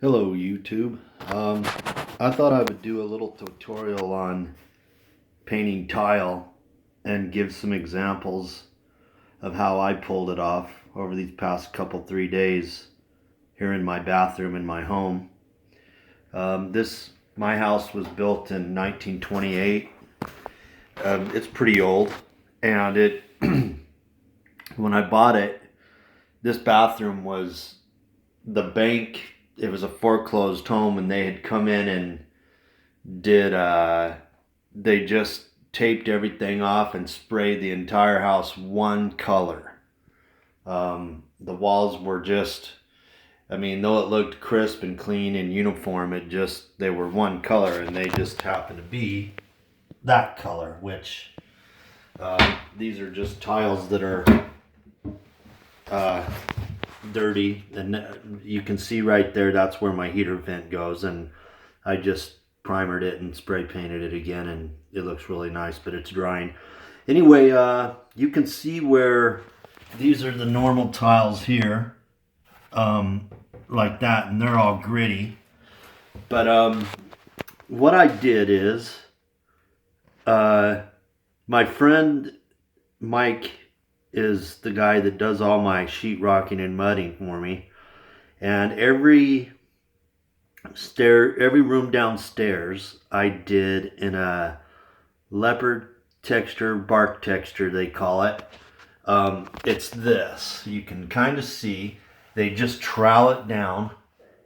Hello YouTube. I thought I would do a little tutorial on painting tile and give some examples of how I pulled it off over these past 3 days here in my bathroom in my home. My house was built in 1928. It's pretty old, and when I bought it, this bathroom was the bank. It was a foreclosed home, and they had come in and they just taped everything off and sprayed the entire house one color. The walls were just, though it looked crisp and clean and uniform, they were one color, and they just happened to be that color, which these are just tiles that are dirty, and you can see right there, that's where my heater vent goes, and I just primered it and spray painted it again, and it looks really nice, but it's drying. Anyway, you can see where these are the normal tiles here, like that, and they're all gritty. But what I did is, my friend Mike is the guy that does all my sheetrocking and mudding for me, and every room downstairs I did in a leopard texture, bark texture they call it. It's this, you can kind of see, they just trowel it down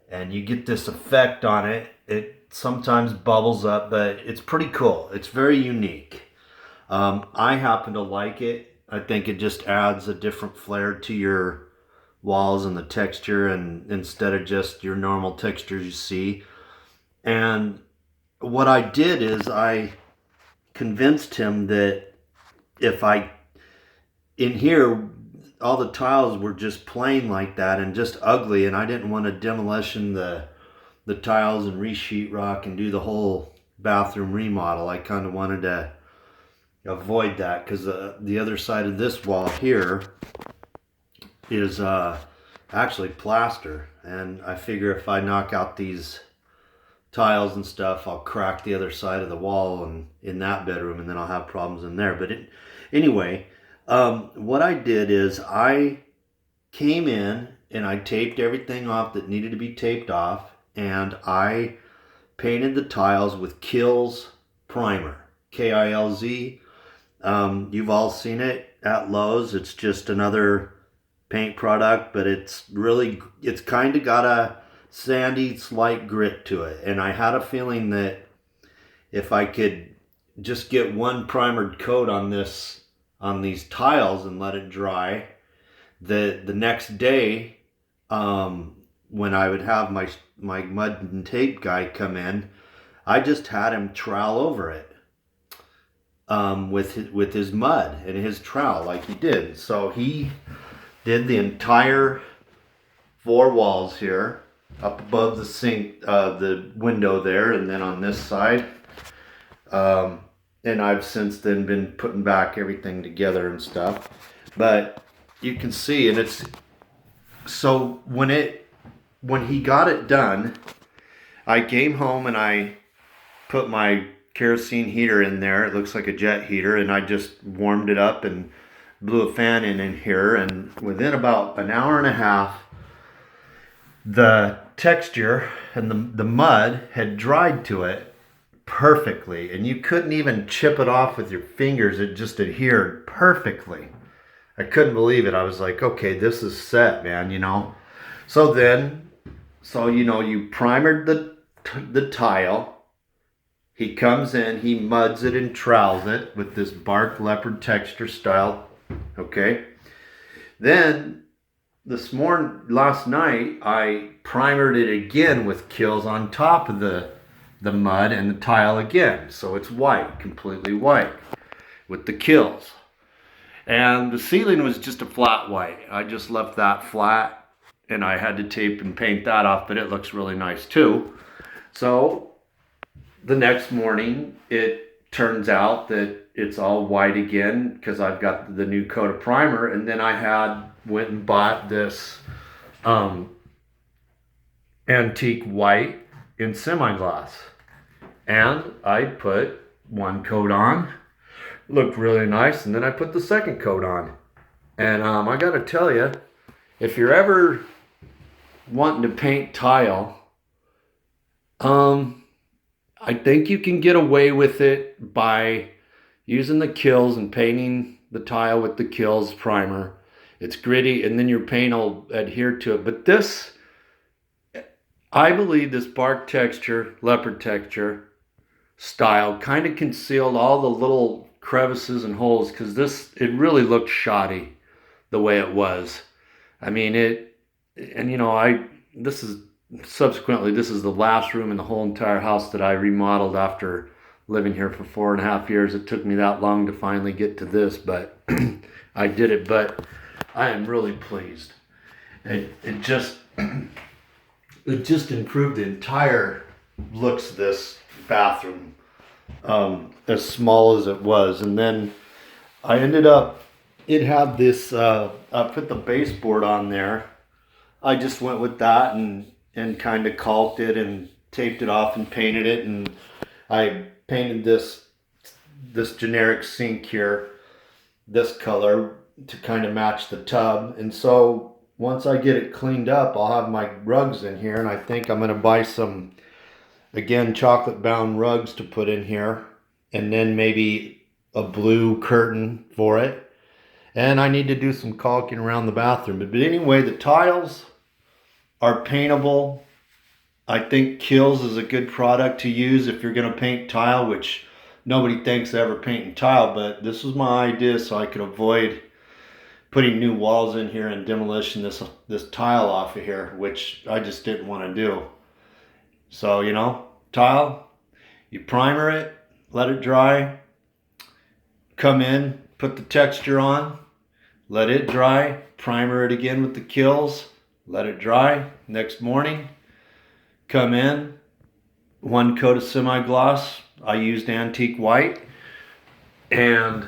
and you get this effect on it. It sometimes bubbles up, but it's pretty cool. It's very unique. I happen to like it. I think it just adds a different flair to your walls and the texture, and instead of just your normal textures you see. And what I did is I convinced him that in here, all the tiles were just plain like that and just ugly, and I didn't want to demolition the tiles and re-sheetrock and do the whole bathroom remodel. I kind of wanted to avoid that, because the other side of this wall here is actually plaster, and I figure if I knock out these tiles and stuff, I'll crack the other side of the wall and in that bedroom, and then I'll have problems in there. But anyway, what I did is I came in and I taped everything off that needed to be taped off, and I painted the tiles with Kilz primer, Kilz. You've all seen it at Lowe's. It's just another paint product, but it's kind of got a sandy, slight grit to it. And I had a feeling that if I could just get one primered coat on these tiles and let it dry, the next day, when I would have my mud and tape guy come in, I just had him trowel over it. With his mud and his trowel, like he did. So he did the entire 4 walls here, up above the sink, the window there, and then on this side. And I've since then been putting back everything together and stuff. But you can see, and it's so when he got it done, I came home and I put my kerosene heater in there. It looks like a jet heater, and I just warmed it up and blew a fan in here, and within about an hour and a half, the texture and the mud had dried to it perfectly, and you couldn't even chip it off with your fingers. It just adhered perfectly. I couldn't believe it. I was like, okay, this is set, man, So you primered the tile. He comes in, he muds it and trowels it with this bark leopard texture style, okay? Then, last night, I primered it again with Kilz on top of the mud and the tile again. So it's white, completely white, with the Kilz. And the ceiling was just a flat white. I just left that flat, and I had to tape and paint that off, but it looks really nice too. So the next morning, it turns out that it's all white again, because I've got the new coat of primer, and then I went and bought this antique white in semi-gloss. And I put one coat on, looked really nice, and then I put the second coat on. And I gotta tell you, if you're ever wanting to paint tile, I think you can get away with it by using the kilz and painting the tile with the kilz primer. It's gritty, and then your paint will adhere to it. But this, I believe this bark texture, leopard texture style kind of concealed all the little crevices and holes, because it really looked shoddy the way it was. I mean, this is the last room in the whole entire house that I remodeled after living here for 4.5 years. It took me that long to finally get to this, but I did it. But I am really pleased. It just improved the entire looks of this bathroom, as small as it was. And then I ended up, it had this, I put the baseboard on there. I just went with that and kind of caulked it and taped it off and painted it. And I painted this generic sink here, this color, to kind of match the tub. And so once I get it cleaned up, I'll have my rugs in here, and I think I'm going to buy some, again, chocolate bound rugs to put in here, and then maybe a blue curtain for it. And I need to do some caulking around the bathroom. But anyway, the tiles are paintable. I think Kilz is a good product to use if you're going to paint tile, which nobody thinks of ever painting tile, but this was my idea so I could avoid putting new walls in here and demolition this tile off of here, which I just didn't want to do. So, tile, you primer it, let it dry, come in, put the texture on, let it dry, primer it again with the Kilz, let it dry. Next morning, come in, one coat of semi-gloss. I used antique white, and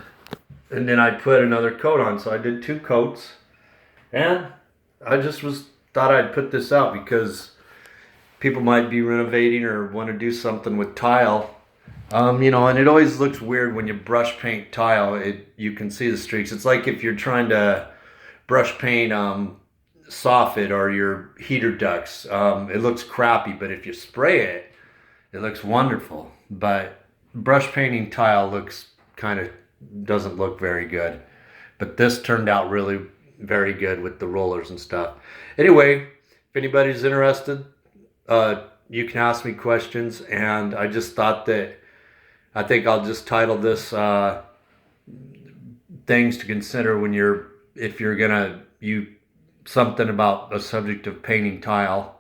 then I put another coat on. So I did 2 coats, and I just thought I'd put this out because people might be renovating or want to do something with tile. And it always looks weird when you brush paint tile. You can see the streaks. It's like if you're trying to brush paint soffit or your heater ducts. It looks crappy, but if you spray it, it looks wonderful. But brush painting tile doesn't look very good. But this turned out really very good with the rollers and stuff. Anyway, if anybody's interested, you can ask me questions. And I just thought that I think I'll just title this things to consider if you're gonna something about a subject of painting tile,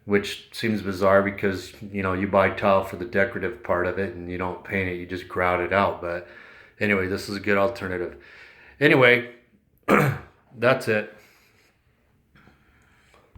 which seems bizarre because you buy tile for the decorative part of it and you don't paint it, you just grout it out. But anyway, this is a good alternative. Anyway, that's it.